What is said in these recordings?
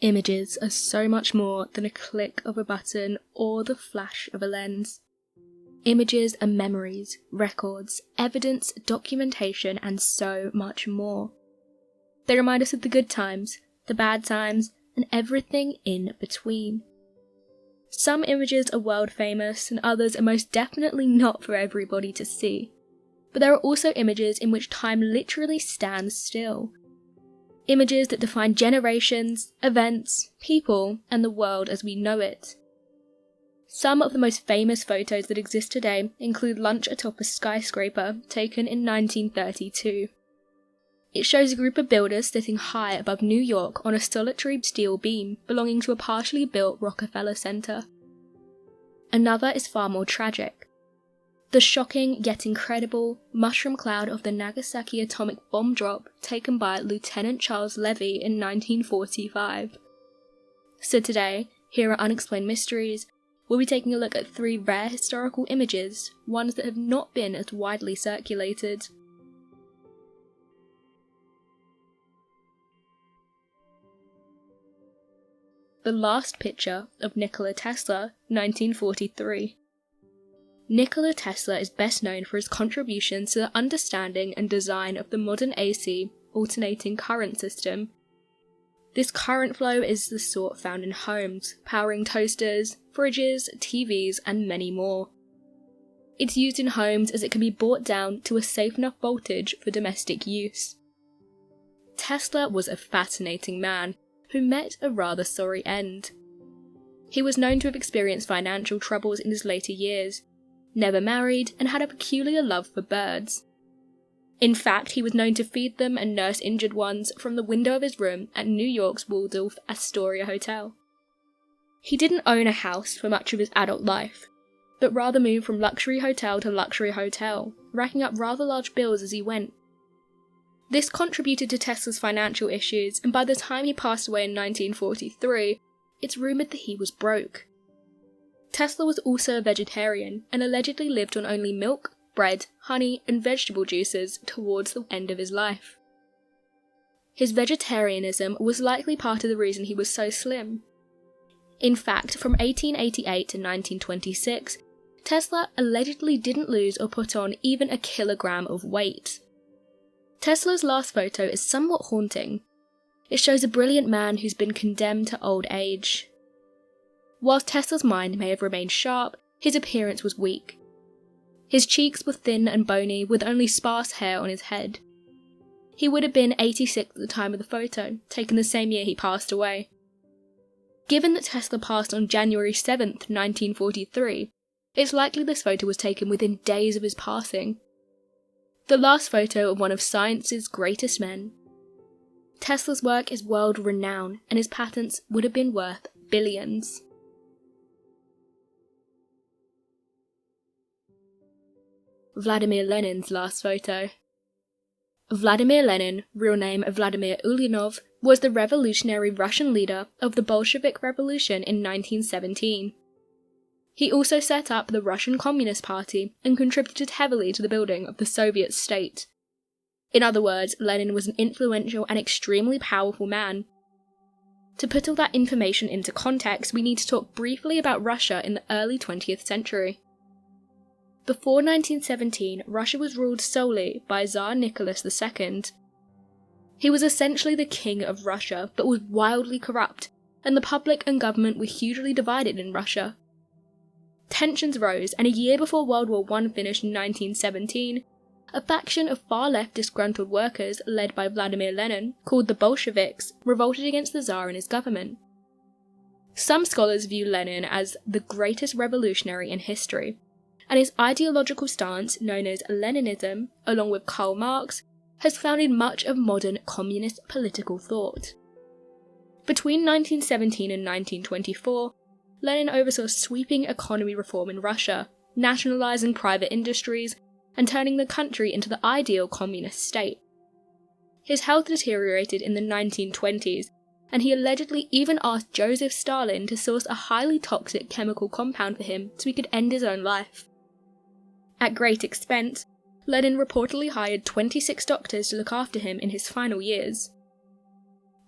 Images are so much more than a click of a button or the flash of a lens. Images are memories, records, evidence, documentation, and so much more. They remind us of the good times, the bad times, and everything in between. Some images are world famous, and others are most definitely not for everybody to see. But there are also images in which time literally stands still. Images that define generations, events, people, and the world as we know it. Some of the most famous photos that exist today include lunch atop a skyscraper taken in 1932. It shows a group of builders sitting high above New York on a solitary steel beam belonging to a partially built Rockefeller Center. Another is far more tragic. The shocking yet incredible mushroom cloud of the Nagasaki atomic bomb drop taken by Lieutenant Charles Levy in 1945. So today, here at Unexplained Mysteries, we'll be taking a look at 3 rare historical images, ones that have not been as widely circulated. The Last Picture of Nikola Tesla, 1943. Nikola Tesla is best known for his contributions to the understanding and design of the modern AC, alternating current system. This current flow is the sort found in homes, powering toasters, fridges, TVs, and many more. It's used in homes as it can be brought down to a safe enough voltage for domestic use. Tesla was a fascinating man who met a rather sorry end. He was known to have experienced financial troubles in his later years, never married, and had a peculiar love for birds. In fact, he was known to feed them and nurse injured ones from the window of his room at New York's Waldorf Astoria Hotel. He didn't own a house for much of his adult life, but rather moved from luxury hotel to luxury hotel, racking up rather large bills as he went. This contributed to Tesla's financial issues, and by the time he passed away in 1943, it's rumoured that he was broke. Tesla was also a vegetarian, and allegedly lived on only milk, bread, honey, and vegetable juices towards the end of his life. His vegetarianism was likely part of the reason he was so slim. In fact, from 1888 to 1926, Tesla allegedly didn't lose or put on even a kilogram of weight. Tesla's last photo is somewhat haunting. It shows a brilliant man who's been condemned to old age. Whilst Tesla's mind may have remained sharp, his appearance was weak. His cheeks were thin and bony, with only sparse hair on his head. He would have been 86 at the time of the photo, taken the same year he passed away. Given that Tesla passed on January 7th, 1943, it's likely this photo was taken within days of his passing. The last photo of one of science's greatest men. Tesla's work is world-renowned, and his patents would have been worth billions. Vladimir Lenin's last photo. Vladimir Lenin, real name Vladimir Ulyanov, was the revolutionary Russian leader of the Bolshevik Revolution in 1917. He also set up the Russian Communist Party and contributed heavily to the building of the Soviet state. In other words, Lenin was an influential and extremely powerful man. To put all that information into context, we need to talk briefly about Russia in the early 20th century. Before 1917, Russia was ruled solely by Tsar Nicholas II. He was essentially the king of Russia, but was wildly corrupt, and the public and government were hugely divided in Russia. Tensions rose, and a year before World War I finished in 1917, a faction of far-left disgruntled workers led by Vladimir Lenin, called the Bolsheviks, revolted against the Tsar and his government. Some scholars view Lenin as the greatest revolutionary in history, and his ideological stance, known as Leninism, along with Karl Marx, has founded much of modern communist political thought. Between 1917 and 1924, Lenin oversaw sweeping economy reform in Russia, nationalising private industries, and turning the country into the ideal communist state. His health deteriorated in the 1920s, and he allegedly even asked Joseph Stalin to source a highly toxic chemical compound for him so he could end his own life. At great expense, Lenin reportedly hired 26 doctors to look after him in his final years.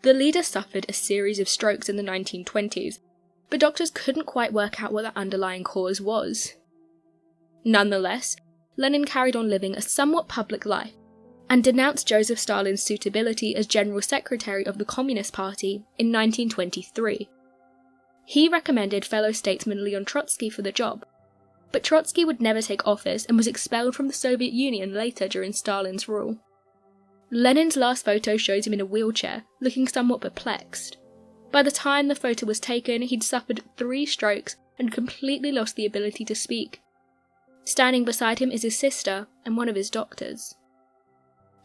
The leader suffered a series of strokes in the 1920s, but doctors couldn't quite work out what the underlying cause was. Nonetheless, Lenin carried on living a somewhat public life, and denounced Joseph Stalin's suitability as General Secretary of the Communist Party in 1923. He recommended fellow statesman Leon Trotsky for the job, but Trotsky would never take office and was expelled from the Soviet Union later during Stalin's rule. Lenin's last photo shows him in a wheelchair, looking somewhat perplexed. By the time the photo was taken, he'd suffered 3 strokes and completely lost the ability to speak. Standing beside him is his sister and one of his doctors.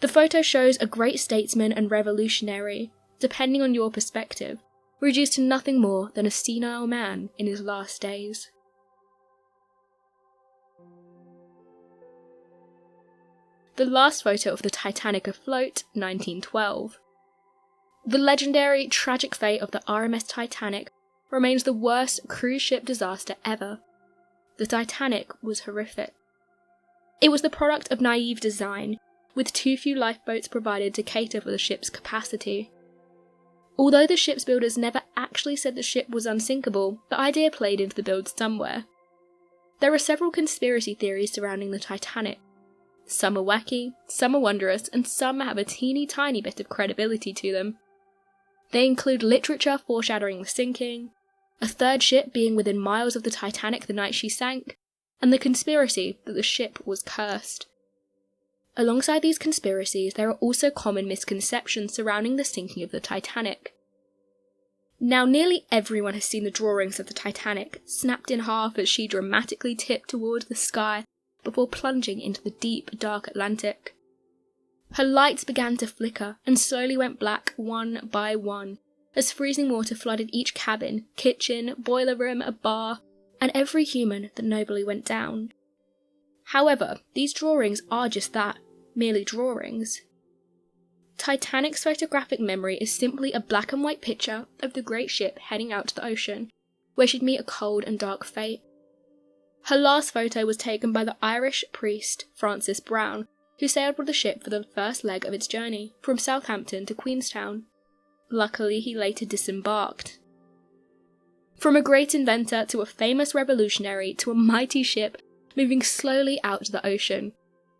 The photo shows a great statesman and revolutionary, depending on your perspective, reduced to nothing more than a senile man in his last days. The last photo of the Titanic afloat, 1912. The legendary, tragic fate of the RMS Titanic remains the worst cruise ship disaster ever. The Titanic was horrific. It was the product of naive design, with too few lifeboats provided to cater for the ship's capacity. Although the ship's builders never actually said the ship was unsinkable, the idea played into the build somewhere. There are several conspiracy theories surrounding the Titanic. Some are wacky, some are wondrous, and some have a teeny tiny bit of credibility to them. They include literature foreshadowing the sinking, a third ship being within miles of the Titanic the night she sank, and the conspiracy that the ship was cursed. Alongside these conspiracies, there are also common misconceptions surrounding the sinking of the Titanic. Now, nearly everyone has seen the drawings of the Titanic, snapped in half as she dramatically tipped towards the sky before plunging into the deep, dark Atlantic. Her lights began to flicker and slowly went black one by one, as freezing water flooded each cabin, kitchen, boiler room, a bar, and every human that nobly went down. However, these drawings are just that, merely drawings. Titanic's photographic memory is simply a black and white picture of the great ship heading out to the ocean, where she'd meet a cold and dark fate. Her last photo was taken by the Irish priest Francis Brown, who sailed with the ship for the first leg of its journey, from Southampton to Queenstown. Luckily, he later disembarked. From a great inventor to a famous revolutionary to a mighty ship moving slowly out to the ocean,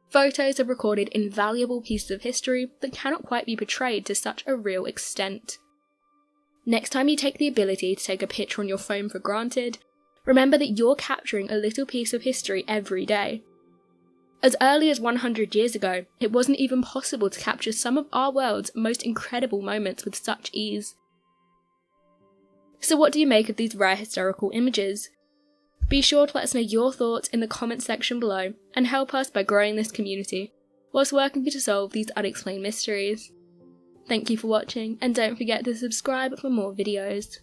photos have recorded invaluable pieces of history that cannot quite be portrayed to such a real extent. Next time you take the ability to take a picture on your phone for granted, remember that you're capturing a little piece of history every day. As early as 100 years ago, it wasn't even possible to capture some of our world's most incredible moments with such ease. So what do you make of these rare historical images? Be sure to let us know your thoughts in the comments section below and help us by growing this community, whilst working to solve these unexplained mysteries. Thank you for watching, and don't forget to subscribe for more videos.